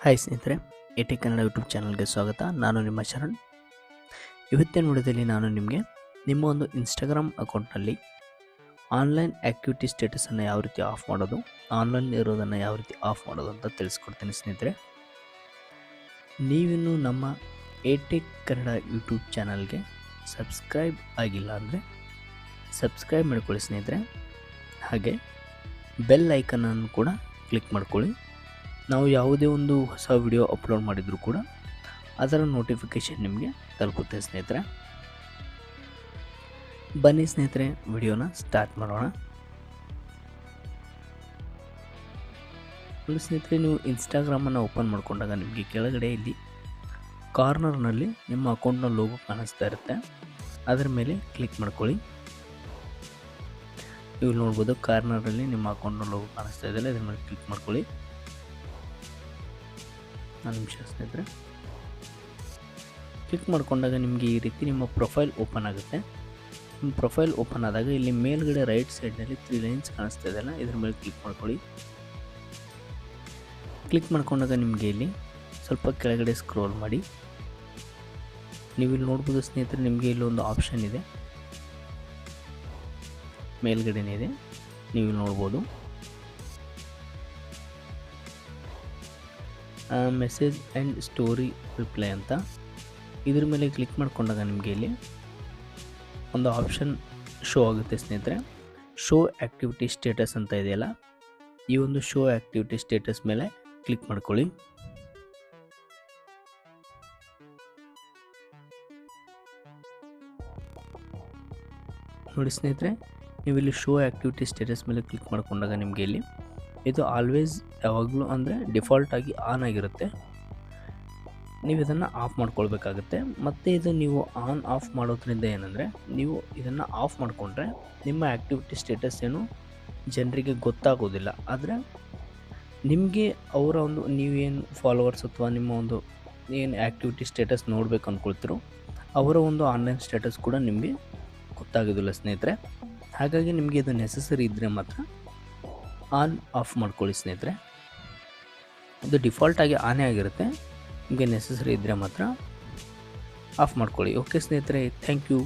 Hi ಸ್ನೇಹಿತರೆ, eighty Kannada YouTube ಚಾನಲ್ಗೆ ಸ್ವಾಗತ. ನಾನು ನಿಮ್ಮ ಶರಣ್. ಇವತ್ತಿನ ವಿಡಿಯೋದಲ್ಲಿ ನಾನು ನಿಮಗೆ ನಿಮ್ಮ ಒಂದು ಇನ್ಸ್ಟಾಗ್ರಾಮ್ ಅಕೌಂಟ್ನಲ್ಲಿ ಆನ್ಲೈನ್ ಆ್ಯಕ್ಟಿವಿಟಿ ಸ್ಟೇಟಸನ್ನು ಯಾವ ರೀತಿ ಆಫ್ ಮಾಡೋದು, ಆನ್ಲೈನ್ ಇರೋದನ್ನು ಯಾವ ರೀತಿ ಆಫ್ ಮಾಡೋದು ಅಂತ ತಿಳಿಸ್ಕೊಡ್ತೀನಿ ಸ್ನೇಹಿತರೆ. ನೀವಿನ್ನೂ ನಮ್ಮ ಎಟಿ ಕನ್ನಡ ಯೂಟ್ಯೂಬ್ ಚಾನಲ್ಗೆ ಸಬ್ಸ್ಕ್ರೈಬ್ ಆಗಿಲ್ಲ ಅಂದರೆ ಸಬ್ಸ್ಕ್ರೈಬ್ ಮಾಡ್ಕೊಳ್ಳಿ ಸ್ನೇಹಿತರೆ. ಹಾಗೆ ಬೆಲ್ ಐಕನನ್ನು ಕೂಡ ಕ್ಲಿಕ್ ಮಾಡ್ಕೊಳ್ಳಿ. ನಾವು ಯಾವುದೇ ಒಂದು ಹೊಸ ವಿಡಿಯೋ ಅಪ್ಲೋಡ್ ಮಾಡಿದರೂ ಕೂಡ ಅದರ ನೋಟಿಫಿಕೇಷನ್ ನಿಮಗೆ ತಲುಪುತ್ತೆ ಸ್ನೇಹಿತರೆ. ಬನ್ನಿ ಸ್ನೇಹಿತರೆ, ವಿಡಿಯೋನ ಸ್ಟಾರ್ಟ್ ಮಾಡೋಣ. ನೋಡಿ ಸ್ನೇಹಿತರೆ, ನೀವು ಇನ್ಸ್ಟಾಗ್ರಾಮನ್ನು ಓಪನ್ ಮಾಡಿಕೊಂಡಾಗ ನಿಮಗೆ ಕೆಳಗಡೆ ಇಲ್ಲಿ ಕಾರ್ನರ್ನಲ್ಲಿ ನಿಮ್ಮ ಅಕೌಂಟ್ನ ಲೋಗೋ ಕಾಣಿಸ್ತಾ ಇರುತ್ತೆ. ಅದರ ಮೇಲೆ ಕ್ಲಿಕ್ ಮಾಡ್ಕೊಳ್ಳಿ. ನೀವು ನೋಡ್ಬೋದು ಕಾರ್ನರಲ್ಲಿ ನಿಮ್ಮ ಅಕೌಂಟ್ನ ಲೋಗೋ ಕಾಣಿಸ್ತಾ ಇದೆಯಲ್ಲ, ಇದರ ಮೇಲೆ ಕ್ಲಿಕ್ ಮಾಡ್ಕೊಳ್ಳಿ. ಒಂದು ನಿಮಿಷ ಸ್ನೇಹಿತರೆ. ಕ್ಲಿಕ್ ಮಾಡಿಕೊಂಡಾಗ ನಿಮಗೆ ಈ ರೀತಿ ನಿಮ್ಮ ಪ್ರೊಫೈಲ್ ಓಪನ್ ಆಗುತ್ತೆ. ನಿಮ್ಮ ಪ್ರೊಫೈಲ್ ಓಪನ್ ಆದಾಗ ಇಲ್ಲಿ ಮೇಲ್ಗಡೆ ರೈಟ್ ಸೈಡ್ನಲ್ಲಿ 3 ಲೈನ್ಸ್ ಕಾಣಿಸ್ತಾ ಇದೆಯಲ್ಲ, ಇದ್ರ ಮೇಲೆ ಕ್ಲಿಕ್ ಮಾಡ್ಕೊಳ್ಳಿ. ಕ್ಲಿಕ್ ಮಾಡ್ಕೊಂಡಾಗ ನಿಮಗೆ ಇಲ್ಲಿ ಸ್ವಲ್ಪ ಕೆಳಗಡೆ ಸ್ಕ್ರೋಲ್ ಮಾಡಿ. ನೀವು ಇಲ್ಲಿ ನೋಡ್ಬೋದು ಸ್ನೇಹಿತರೆ, ನಿಮಗೆ ಇಲ್ಲಿ ಒಂದು ಆಪ್ಷನ್ ಇದೆ, ಮೇಲ್ಗಡೆನೇ ಇದೆ, ನೀವು ನೋಡ್ಬೋದು ಮೆಸೇಜ್ ಆ್ಯಂಡ್ ಸ್ಟೋರಿ ರಿಪ್ಲೈ ಅಂತ. ಇದ್ರ ಮೇಲೆ ಕ್ಲಿಕ್ ಮಾಡಿಕೊಂಡಾಗ ನಿಮಗೆ ಇಲ್ಲಿ ಒಂದು ಆಪ್ಷನ್ ಶೋ ಆಗುತ್ತೆ ಸ್ನೇಹಿತರೆ. ಶೋ ಆ್ಯಕ್ಟಿವಿಟಿ ಸ್ಟೇಟಸ್ ಅಂತ ಇದೆಯಲ್ಲ, ಈ ಒಂದು ಶೋ ಆ್ಯಕ್ಟಿವಿಟಿ ಸ್ಟೇಟಸ್ ಮೇಲೆ ಕ್ಲಿಕ್ ಮಾಡ್ಕೊಳ್ಳಿ. ನೋಡಿ ಸ್ನೇಹಿತರೆ, ನೀವು ಇಲ್ಲಿ ಶೋ ಆ್ಯಕ್ಟಿವಿಟಿ ಸ್ಟೇಟಸ್ ಮೇಲೆ ಕ್ಲಿಕ್ ಮಾಡಿಕೊಂಡಾಗ ನಿಮಗೆ ಇಲ್ಲಿ ಇದು ಆಲ್ವೇಸ್ ಯಾವಾಗಲೂ ಅಂದರೆ ಡಿಫಾಲ್ಟ್ ಆಗಿ ಆನ್ ಆಗಿರುತ್ತೆ. ನೀವು ಇದನ್ನು ಆಫ್ ಮಾಡ್ಕೊಳ್ಬೇಕಾಗುತ್ತೆ. ಮತ್ತು ಇದು ನೀವು ಆನ್ ಆಫ್ ಮಾಡೋದ್ರಿಂದ ಏನಂದರೆ, ನೀವು ಇದನ್ನು ಆಫ್ ಮಾಡಿಕೊಂಡ್ರೆ ನಿಮ್ಮ ಆ್ಯಕ್ಟಿವಿಟಿ ಸ್ಟೇಟಸ್ ಏನು ಜನರಿಗೆ ಗೊತ್ತಾಗೋದಿಲ್ಲ. ಆದರೆ ನಿಮಗೆ ಅವರ ಒಂದು ನೀವೇನು ಫಾಲೋವರ್ಸ್ ಅಥವಾ ನಿಮ್ಮ ಒಂದು ಏನು ಆ್ಯಕ್ಟಿವಿಟಿ ಸ್ಟೇಟಸ್ ನೋಡಬೇಕು ಅಂದ್ಕೊಳ್ತಿರೋ ಅವರ ಒಂದು ಆನ್ಲೈನ್ ಸ್ಟೇಟಸ್ ಕೂಡ ನಿಮಗೆ ಗೊತ್ತಾಗೋದಿಲ್ಲ ಸ್ನೇಹಿತರೆ. ಹಾಗಾಗಿ ನಿಮಗೆ ಇದು ನೆಸಸರಿ ಇದ್ದರೆ ಮಾತ್ರ ಆನ್ ಆಫ್ ಮಾಡ್ಕೊಳ್ಳಿ ಸ್ನೇಹಿತರೆ. ಇದು ಡಿಫಾಲ್ಟಾಗಿ ಆನೇ ಆಗಿರುತ್ತೆ, ನಿಮಗೆ ನೆಸಸರಿ ಇದ್ದರೆ ಮಾತ್ರ ಆಫ್ ಮಾಡ್ಕೊಳ್ಳಿ. ಓಕೆ ಸ್ನೇಹಿತರೆ, ಥ್ಯಾಂಕ್ ಯು.